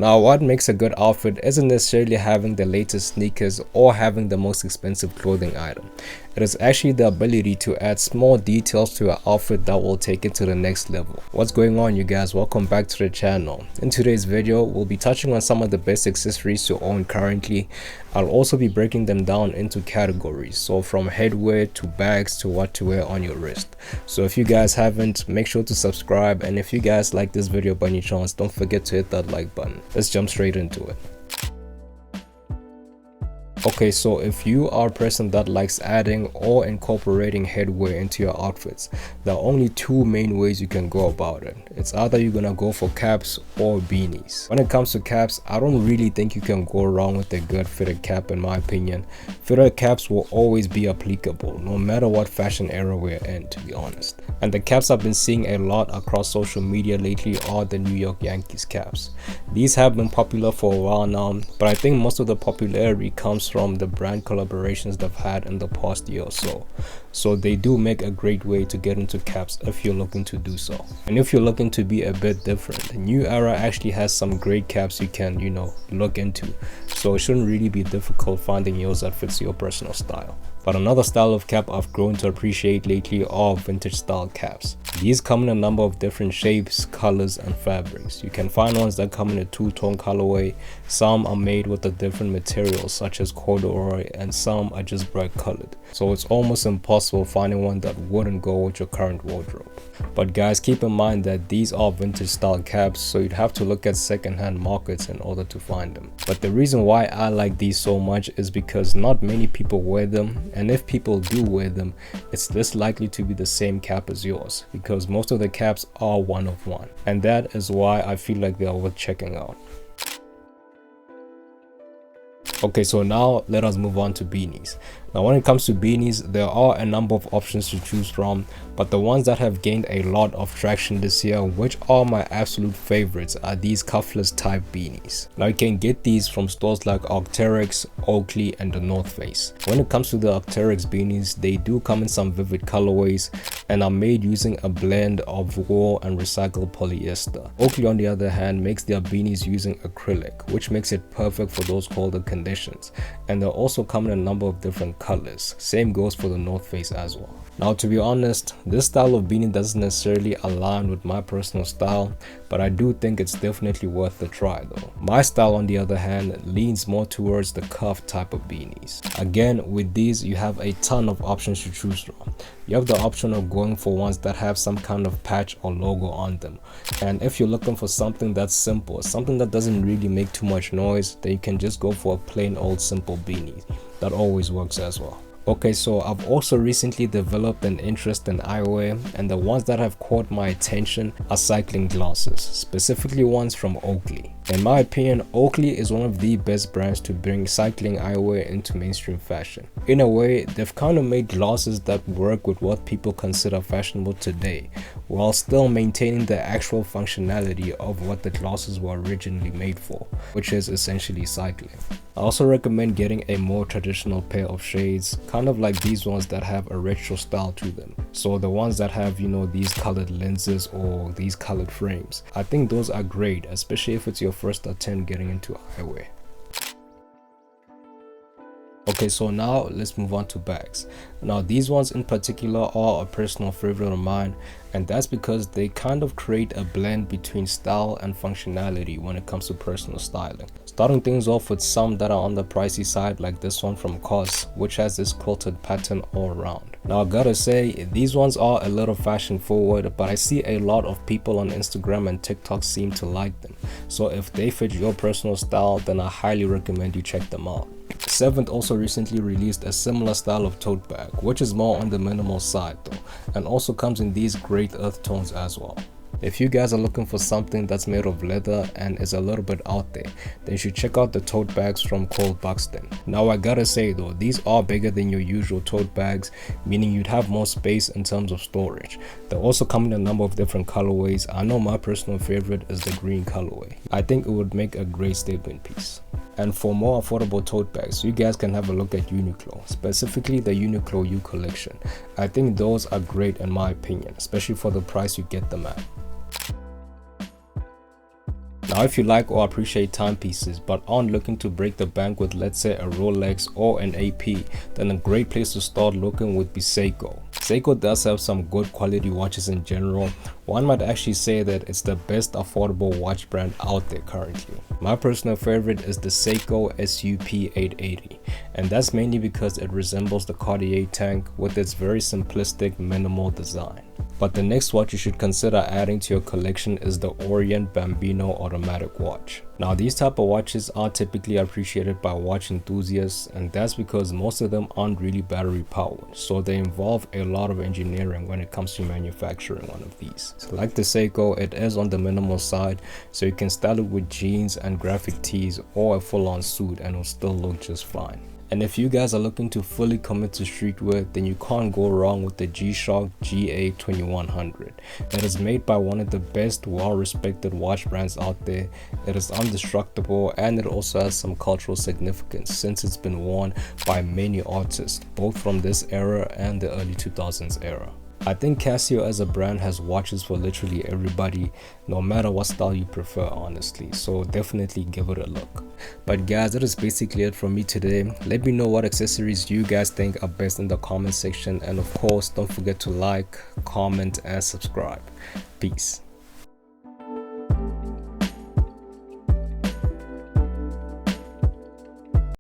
Now, what makes a good outfit isn't necessarily having the latest sneakers or having the most expensive clothing item. It is actually the ability to add small details to your outfit that will take it to the next level. What's going on, you guys? Welcome back to the channel. In today's video, we'll be touching on some of the best accessories to own currently. I'll also be breaking them down into categories, so from headwear to bags to what to wear on your wrist. So if you guys haven't, make sure to subscribe, and if you guys like this video by any chance, don't forget to hit that like button. Let's jump straight into it. Okay, so if you are a person that likes adding or incorporating headwear into your outfits, there are only two main ways you can go about it. It's either you're gonna go for caps or beanies. When it comes to caps, I don't really think you can go wrong with a good fitted cap in my opinion. Fitted caps will always be applicable no matter what fashion era we're in, to be honest. And the caps I've been seeing a lot across social media lately are the New York Yankees caps. These have been popular for a while now, but I think most of the popularity comes from the brand collaborations they've had in the past year or so. So they do make a great way to get into caps if you're looking to do so. And if you're looking to be a bit different, the New Era actually has some great caps you can, look into. So it shouldn't really be difficult finding yours that fits your personal style. But another style of cap I've grown to appreciate lately are vintage style caps. These come in a number of different shapes, colors, and fabrics. You can find ones that come in a two-tone colorway, some are made with a different materials such as corduroy, and some are just bright colored. So it's almost impossible finding one that wouldn't go with your current wardrobe. But guys, keep in mind that these are vintage style caps, so you'd have to look at secondhand markets in order to find them. But the reason why I like these so much is because not many people wear them, and if people do wear them, it's less likely to be the same cap as yours, because most of the caps are one of one, and that is why I feel like they are worth checking out. Okay, so now let us move on to beanies. Now when it comes to beanies, there are a number of options to choose from, but the ones that have gained a lot of traction this year, which are my absolute favorites, are these cuffless type beanies. Now you can get these from stores like Arc'teryx, Oakley, and the North Face. When it comes to the Arc'teryx beanies, they do come in some vivid colorways and are made using a blend of wool and recycled polyester. Oakley on the other hand makes their beanies using acrylic, which makes it perfect for those colder conditions, and they also come in a number of different colors. Same goes for the North Face as well. Now to be honest, this style of beanie doesn't necessarily align with my personal style, but I do think it's definitely worth a try though. My style on the other hand leans more towards the cuff type of beanies. Again, with these you have a ton of options to choose from. You have the option of going for ones that have some kind of patch or logo on them, and if you're looking for something that's simple, something that doesn't really make too much noise, then you can just go for a plain old simple beanie. That always works as well. Okay, so I've also recently developed an interest in eyewear, and the ones that have caught my attention are cycling glasses, specifically ones from Oakley. In my opinion, Oakley is one of the best brands to bring cycling eyewear into mainstream fashion. In a way, they've kind of made glasses that work with what people consider fashionable today, while still maintaining the actual functionality of what the glasses were originally made for, which is essentially cycling. I also recommend getting a more traditional pair of shades, kind of like these ones that have a retro style to them. So the ones that have, these colored lenses or these colored frames. I think those are great, especially if it's your first attempt getting into eyewear. Okay, so now let's move on to bags. Now these ones in particular are a personal favorite of mine, and that's because they kind of create a blend between style and functionality when it comes to personal styling. Starting things off with some that are on the pricey side, like this one from COS, which has this quilted pattern all around. Now I gotta say, these ones are a little fashion forward, but I see a lot of people on Instagram and TikTok seem to like them. So if they fit your personal style, then I highly recommend you check them out. Seventh also recently released a similar style of tote bag, which is more on the minimal side though, and also comes in these great earth tones as well. If you guys are looking for something that's made of leather and is a little bit out there, then you should check out the tote bags from Cole Buxton. Now I gotta say though, these are bigger than your usual tote bags, meaning you'd have more space in terms of storage. They also come in a number of different colorways. I know my personal favorite is the green colorway. I think it would make a great statement piece. And for more affordable tote bags, you guys can have a look at Uniqlo, specifically the Uniqlo U collection. I think those are great in my opinion, especially for the price you get them at. Now Now if you like or appreciate timepieces but aren't looking to break the bank with, let's say, a Rolex or an AP, then a great place to start looking would be Seiko. Seiko does have some good quality watches in general. One might actually say that it's the best affordable watch brand out there currently. My personal favorite is the Seiko SUP880, and that's mainly because it resembles the Cartier tank with its very simplistic minimal design. But the next watch you should consider adding to your collection is the Orient Bambino automatic watch. Now these type of watches are typically appreciated by watch enthusiasts, and that's because most of them aren't really battery powered, so they involve a lot of engineering when it comes to manufacturing one of these. So like the Seiko, it is on the minimal side, so you can style it with jeans and graphic tees or a full-on suit and it'll still look just fine. And if you guys are looking to fully commit to streetwear, then you can't go wrong with the G-Shock GA2100. That is made by one of the best well-respected watch brands out there. It is indestructible, and it also has some cultural significance since it's been worn by many artists, both from this era and the early 2000s era. I think Casio as a brand has watches for literally everybody, no matter what style you prefer, honestly, so definitely give it a look. But guys, that is basically it from me today. Let me know what accessories you guys think are best in the comment section, and of course don't forget to like, comment and subscribe. Peace.